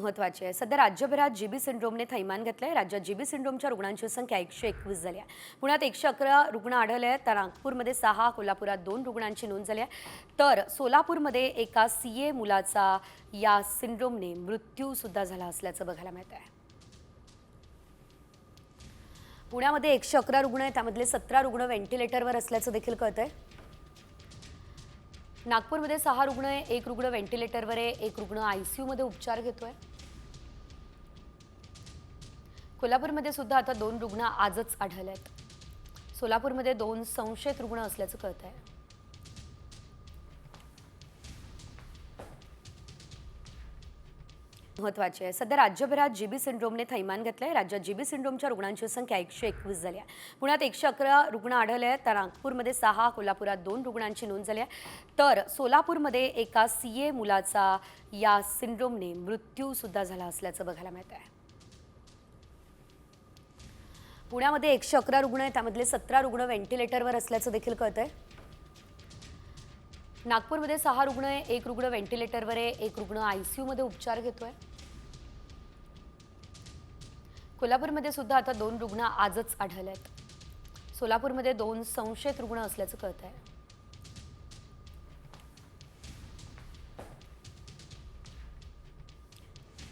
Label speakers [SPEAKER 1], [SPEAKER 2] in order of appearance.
[SPEAKER 1] महत्वाची आहे. सध्या राज्यभरात जीबी सिंड्रोमने थैमान घातलंय. राज्यात जीबी सिंड्रोमच्या रुग्णांची संख्या 121 झाली आहे. पुण्यात 111 रुग्ण आढळले आहेत, तर नागपूरमध्ये 6, कोल्हापुरात 2 रुग्णांची नोंद झाली आहे. तर सोलापूरमध्ये एका सीए मुलाचा या सिंड्रोमने मृत्यू सुद्धा झाला असल्याचं बघायला मिळत आहे. पुण्यामध्ये 111 रुग्ण आहेत, त्यामधले 17 रुग्ण व्हेंटिलेटरवर असल्याचं देखील कळतंय. नागपूरमध्ये 6 रुग्ण आहे, 1 रुग्ण व्हेंटिलेटरवर आहे, 1 रुग्ण आयसीयू मध्ये उपचार घेतोय. कोल्हापूरमध्ये सुद्धा आता 2 रुग्ण आजच आढळले आहेत. सोलापूरमध्ये 2 संशयित रुग्ण असल्याचं कळत आहे. महत्वाची आहे. सध्या राज्यभरात जीबी सिंड्रोमने थैमान घातलंय. राज्यात जीबी सिंड्रोमच्या रुग्णांची संख्या 121 झाली आहे. पुण्यात 111 रुग्ण आढळले आहेत, तर नागपूरमध्ये 6, कोल्हापुरात 2 रुग्णांची नोंद झाली आहे. तर सोलापूरमध्ये एका सीए मुलाचा या सिंड्रोमने मृत्यू सुद्धा झाला असल्याचं बघायला मिळत आहे. पुण्यामध्ये 111 रुग्ण आहेत, त्यामधले 17 रुग्ण व्हेंटिलेटरवर असल्याचं देखील कळतंय. नागपूरमध्ये 6 रुग्ण आहे, 1 रुग्ण व्हेंटिलेटरवर आहे, 1 रुग्ण आयसीयू मध्ये उपचार घेतोय. कोल्हापूरमध्ये सुद्धा आता 2 रुग्ण आजच आढळले आहेत. सोलापूरमध्ये 2 संशयित रुग्ण असल्याचं कळत आहे.